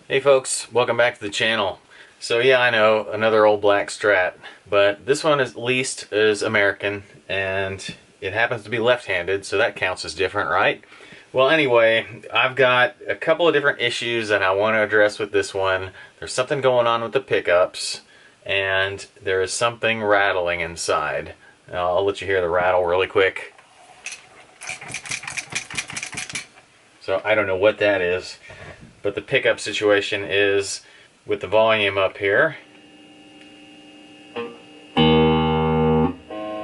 Hey folks, welcome back to the channel. So yeah, I know, another old black Strat, but this one at least is American, and it happens to be left-handed, so that counts as different, right? Well anyway, I've got a couple of different issues that I want to address with this one. There's something going on with the pickups, and there is something rattling inside. I'll let you hear the rattle really quick. So I don't know what that is. But the pickup situation is with the volume up here.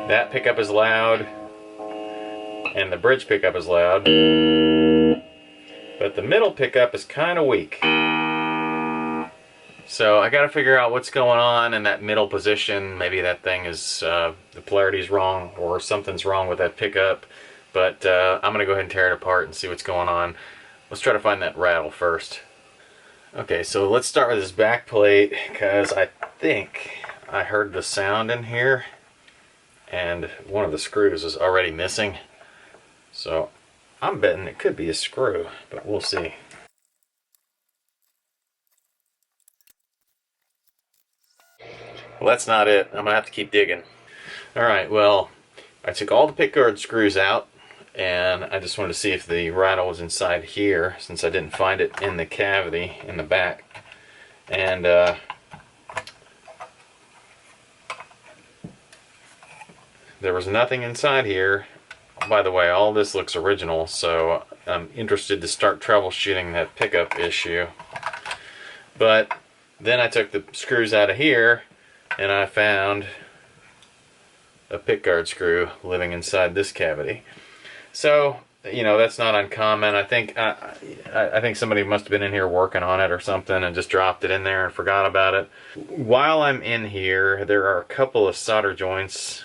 That pickup is loud, and the bridge pickup is loud. But the middle pickup is kind of weak. So I got to figure out what's going on in that middle position. Maybe that thing is, the polarity's wrong, or something's wrong with that pickup. But I'm going to go ahead and tear it apart and see what's going on. Let's try to find that rattle first. Okay, so let's start with this back plate, because I think I heard the sound in here, and one of the screws is already missing. So I'm betting it could be a screw, but we'll see. Well, that's not it. I'm gonna have to keep digging. Alright, well, I took all the pickguard screws out, and I just wanted to see if the rattle was inside here, since I didn't find it in the cavity in the back. And there was nothing inside here. By the way, all this looks original, so I'm interested to start troubleshooting that pickup issue. But then I took the screws out of here, and I found a pickguard screw living inside this cavity. So, you know, that's not uncommon. I think somebody must have been in here working on it or something and just dropped it in there and forgot about it. While I'm in here, there are a couple of solder joints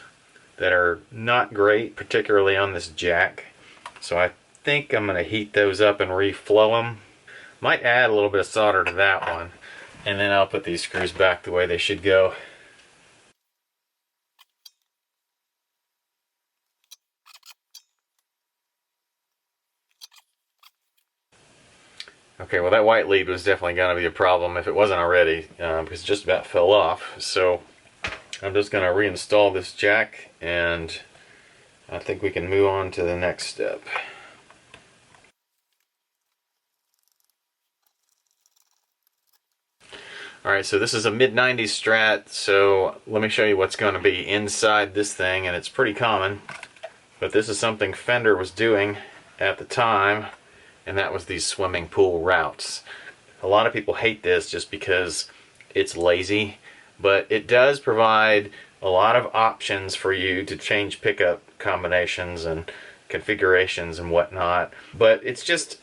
that are not great, particularly on this jack. So I think I'm going to heat those up and reflow them. Might add a little bit of solder to that one. And then I'll put these screws back the way they should go. Okay, well that white lead was definitely going to be a problem if it wasn't already, because it just about fell off. So I'm just going to reinstall this jack, and I think we can move on to the next step. Alright, so this is a mid-90s Strat, so let me show you what's going to be inside this thing, and it's pretty common. But this is something Fender was doing at the time, and that was these swimming pool routes. A lot of people hate this just because it's lazy, but it does provide a lot of options for you to change pickup combinations and configurations and whatnot. But it's just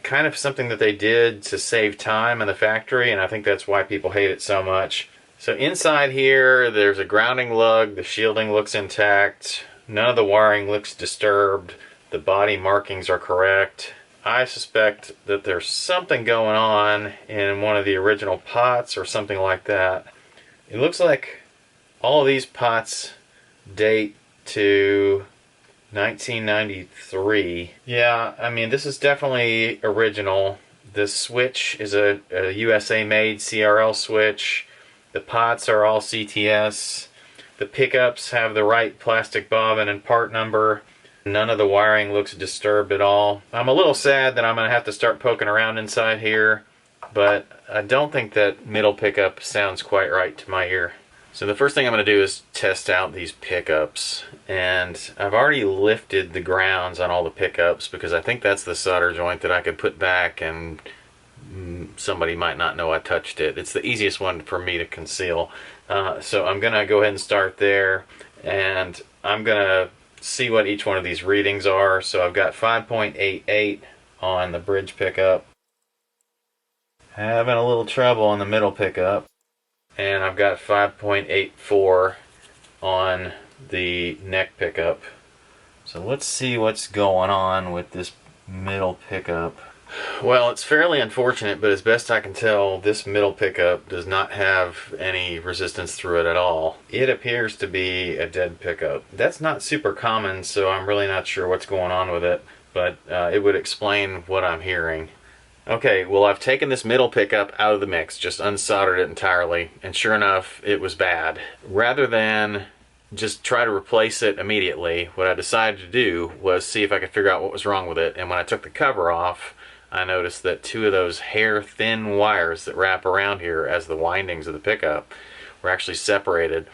kind of something that they did to save time in the factory, and I think that's why people hate it so much. So inside here, there's a grounding lug. The shielding looks intact. None of the wiring looks disturbed. The body markings are correct. I suspect that there's something going on in one of the original pots or something like that. It looks like all of these pots date to 1993. Yeah, I mean, this is definitely original. This switch is a USA made CRL switch. The pots are all CTS. The pickups have the right plastic bobbin and part number. None of the wiring looks disturbed at all. I'm a little sad that I'm going to have to start poking around inside here, but I don't think that middle pickup sounds quite right to my ear. So the first thing I'm going to do is test out these pickups, and I've already lifted the grounds on all the pickups because I think that's the solder joint that I could put back and somebody might not know I touched it. It's the easiest one for me to conceal. So I'm going to go ahead and start there, and I'm going to see what each one of these readings are. So I've got 5.88 on the bridge pickup, having a little trouble on the middle pickup, and I've got 5.84 on the neck pickup. So let's see what's going on with this middle pickup. Well, it's fairly unfortunate, but as best I can tell, this middle pickup does not have any resistance through it at all. It appears to be a dead pickup. That's not super common, so I'm really not sure what's going on with it, but it would explain what I'm hearing. Okay, well, I've taken this middle pickup out of the mix, just unsoldered it entirely, and sure enough, it was bad. Rather than just try to replace it immediately, what I decided to do was see if I could figure out what was wrong with it. And when I took the cover off, I noticed that two of those hair-thin wires that wrap around here as the windings of the pickup were actually separated.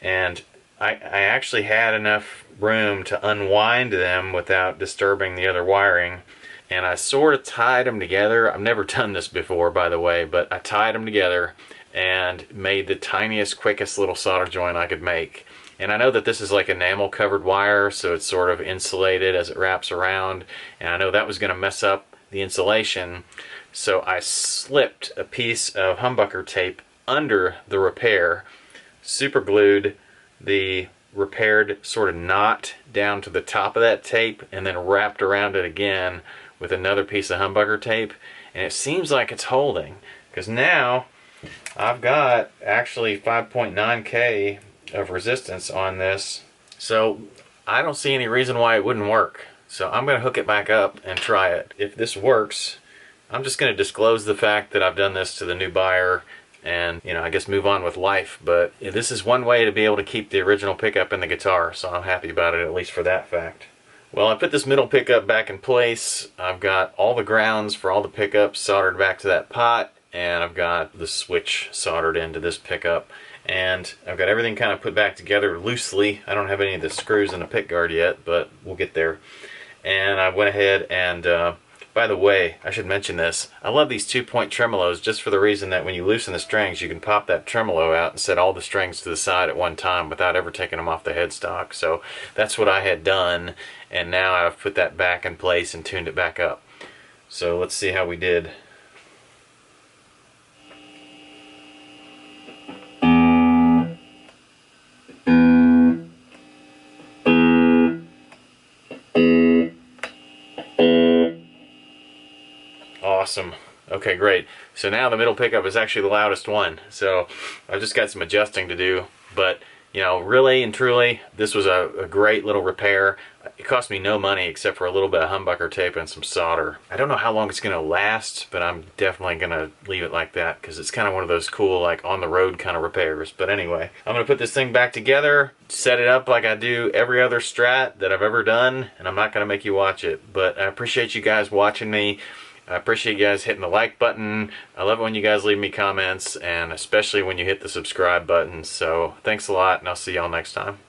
And I actually had enough room to unwind them without disturbing the other wiring. And I sort of tied them together. I've never done this before, by the way, but I tied them together and made the tiniest, quickest little solder joint I could make. And I know that this is like enamel covered wire, so it's sort of insulated as it wraps around. And I know that was going to mess up the insulation. So I slipped a piece of humbucker tape under the repair, super glued the repaired sort of knot down to the top of that tape, and then wrapped around it again with another piece of humbucker tape, and it seems like it's holding, because now I've got actually 5.9K of resistance on this, so I don't see any reason why it wouldn't work. So I'm going to hook it back up and try it. If this works, I'm just going to disclose the fact that I've done this to the new buyer and, I guess move on with life. But this is one way to be able to keep the original pickup in the guitar, so I'm happy about it, at least for that fact. Well, I put this middle pickup back in place. I've got all the grounds for all the pickups soldered back to that pot, and I've got the switch soldered into this pickup. And I've got everything kind of put back together loosely. I don't have any of the screws in the pick guard yet, but we'll get there. And I went ahead and, by the way, I should mention this. I love these 2-point tremolos just for the reason that when you loosen the strings, you can pop that tremolo out and set all the strings to the side at one time without ever taking them off the headstock. So that's what I had done, and now I've put that back in place and tuned it back up. So let's see how we did. Awesome. Okay, great. So now the middle pickup is actually the loudest one. So I've just got some adjusting to do. But, really and truly, this was a great little repair. It cost me no money except for a little bit of humbucker tape and some solder. I don't know how long it's going to last, but I'm definitely going to leave it like that because it's kind of one of those cool, like, on-the-road kind of repairs. But anyway, I'm going to put this thing back together, set it up like I do every other Strat that I've ever done, and I'm not going to make you watch it. But I appreciate you guys watching me. I appreciate you guys hitting the like button. I love it when you guys leave me comments, and especially when you hit the subscribe button. So thanks a lot, and I'll see y'all next time.